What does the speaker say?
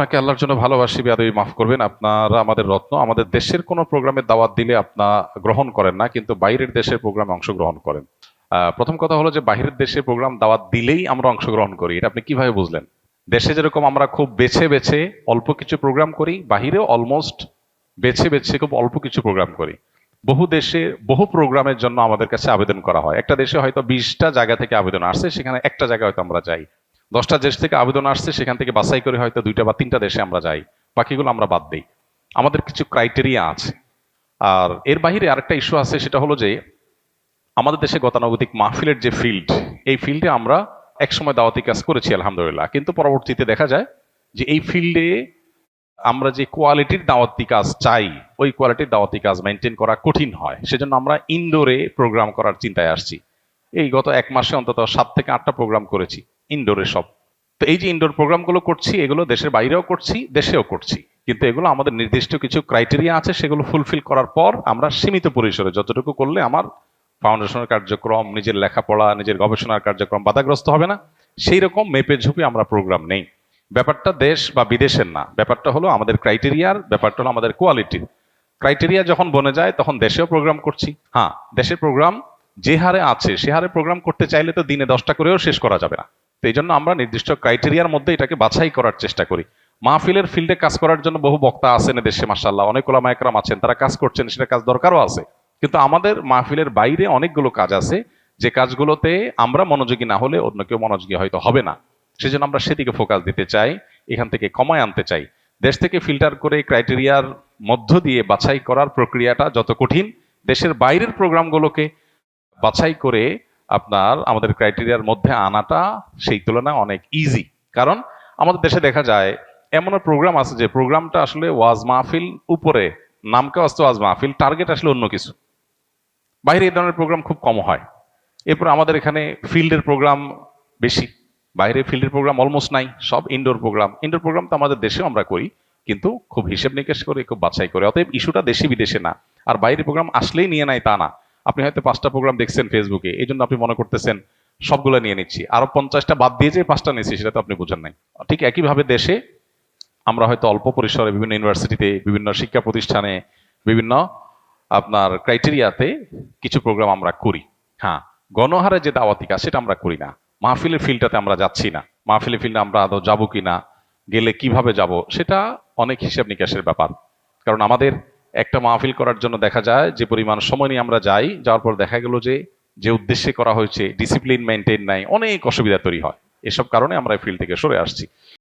আপনাকে আল্লাহর জন্য ভালোবাসি, বেয়াদবি মাফ করবেন। আপনারা আমাদের রত্ন। আমাদের দেশের কোনো প্রোগ্রামে দাওয়াত দিলে আপনারা গ্রহণ করেন না, কিন্তু বাইরের দেশের প্রোগ্রামে অংশগ্রহণ করেন। প্রথম কথা হলো যে বাইরের দেশের প্রোগ্রাম দাওয়াত দিলেই আমরা অংশগ্রহণ করি, এটা আপনি কিভাবে বুঝলেন? দেশে যেরকম আমরা খুব বেছে বেছে অল্প কিছু প্রোগ্রাম করি, বাহিরেও অলমোস্ট বেছে বেছে খুব অল্প কিছু প্রোগ্রাম করি। বহু দেশে বহু প্রোগ্রামের জন্য আমাদের কাছে আবেদন করা হয়। একটা দেশে হয়তো 20টা জায়গা থেকে আবেদন আসছে, সেখানে একটা জায়গায় হয়তো আমরা যাই। 10টা দেশ থেকে আবেদন আসছে, সেখান থেকে বাছাই করে হয়তো 2টা বা 3টা দেশে আমরা যাই, বাকিগুলো আমরা বাদ দিই। আমাদের কিছু ক্রাইটেরিয়া আছে। আর এর বাইরে আরেকটা ইস্যু আছে, সেটা হলো যে আমাদের দেশে গতানুগতিক মাহফিলের যে ফিল্ড, এই ফিল্ডে আমরা একসময় দাওয়াতি কাজ করেছি আলহামদুলিল্লাহ, কিন্তু পরবর্তীতে দেখা যায় যে এই ফিল্ডে আমরা যে কোয়ালিটির দাওয়াতি কাজ চাই, ওই কোয়ালিটির দাওয়াতি কাজ মেনটেন করা কঠিন হয়। সেজন্য আমরা ইনডোরে প্রোগ্রাম করার চিন্তায় আসছি। এই গত 1 মাসে অন্তত 7 থেকে 8টা প্রোগ্রাম করেছি, ইনডোরে সব। তো এই যে ইনডোর প্রোগ্রামগুলো করছি, এগুলো দেশের বাইরেও করছি, দেশেও করছি, কিন্তু এগুলো আমাদের নির্দিষ্ট কিছু ক্রাইটেরিয়া আছে, সেগুলো ফুলফিল করার পর আমরা সীমিত পরিসরে যতটুকু করলে আমার ফাউন্ডেশনের কার্যক্রম, নিজের লেখাপড়া, নিজের গবেষণার কার্যক্রম বাধাগ্রস্ত হবে না, সেই রকম মেপে ঝুঁকে আমরা প্রোগ্রাম নেই। ব্যাপারটা দেশ বা বিদেশের না, ব্যাপারটা হলো আমাদের ক্রাইটেরিয়ার, ব্যাপারটা হলো আমাদের কোয়ালিটির। ক্রাইটেরিয়া যখন বনে যায় তখন দেশেও প্রোগ্রাম করছি। হ্যাঁ, দেশের প্রোগ্রাম যে হারে আছে সে হারে প্রোগ্রাম করতে চাইলে তো দিনে 10টা করেও শেষ করা যাবে না। তো এই জন্য আমরা নির্দিষ্ট ক্রাইটেরিয়ার মধ্যে এটাকে বাছাই করার চেষ্টা করি। মাহফিলের ফিল্ডে কাজ করার জন্য বহু বক্তা আছেন দেশে, মাশাআল্লাহ, অনেক ওলামা একরাম আছেন, তারা কাজ করছেন, সেটা কাজ দরকারও আছে। কিন্তু আমাদের মাহফিলের বাইরে অনেকগুলো কাজ আছে, যে কাজগুলোতে আমরা মনোযোগী না হলে অন্য কেউ মনোযোগী হয়তো হবে না। সেজন্য আমরা সেদিকে ফোকাস দিতে চাই, এখান থেকে কমায় আনতে চাই। দেশ থেকে ফিল্টার করে ক্রাইটেরিয়ার মধ্য দিয়ে বাছাই করার প্রক্রিয়াটা যত কঠিন, দেশের বাইরের প্রোগ্রামগুলোকে বাছাই করে আপনার আমাদের ক্রাইটেরিয়ার মধ্যে আনাটা সেই তুলনায় অনেক ইজি। কারণ আমাদের দেশে দেখা যায় এমন প্রোগ্রাম আছে যে প্রোগ্রামটা আসলে ওয়াজ মাহফিল উপরে, নামকে আসতে ওয়াজ মাহফিল, টার্গেট আসলে অন্য কিছু। বাইরে এই ধরনের প্রোগ্রাম খুব কম হয়। এরপর আমাদের এখানে ফিল্ডের প্রোগ্রাম বেশি, বাইরে ফিল্ডের প্রোগ্রাম অলমোস্ট নাই, সব ইনডোর প্রোগ্রাম। ইনডোর প্রোগ্রাম তো আমাদের দেশেও আমরা করি, কিন্তু খুব হিসেব নিকেশ করে, খুব বাছাই করে। অতএব ইস্যুটা দেশে বিদেশে না। আর বাইরের প্রোগ্রাম আসলেই নিয়ে নাই তা না। আপনি হয়তো 5টা প্রোগ্রাম দেখছেন ফেসবুকে, এই জন্য আপনি মনে করতেছেন সবগুলো নিয়ে নিচ্ছি, আরো 50টা বাদ দিয়ে যে 5টা নিয়েছি, সেটা তো আপনি বুঝেন নাই। ঠিক একইভাবে দেশে আমরা হয়তো অল্প পরিসরে বিভিন্ন ইউনিভার্সিটিতে, বিভিন্ন শিক্ষা প্রতিষ্ঠানে, বিভিন্ন আপনার ক্রাইটেরিয়াতে কিছু প্রোগ্রাম আমরা করি। হ্যাঁ, গণহারে যে দাওয়াতি কাজ সেটা আমরা করি না। মাহফিলের ফিল্ডটাতে আমরা যাচ্ছি না। মাহফিলের ফিল্ডে আমরা আদৌ যাবো কিনা, গেলে কিভাবে যাব, সেটা অনেক হিসাব নিকাশের ব্যাপার। কারণ আমাদের একটা মাহফিল করার জন্য দেখা যায় যে পরিমাণ সময় নিয়ে আমরা যাই, যাওয়ার পর দেখা গেল যে যে উদ্দেশ্যে করা হয়েছে ডিসিপ্লিন মেনটেন নাই, অনেক অসুবিধা তৈরি হয়। এসব কারণে আমরা এই ফিল্ড থেকে সরে আসছি।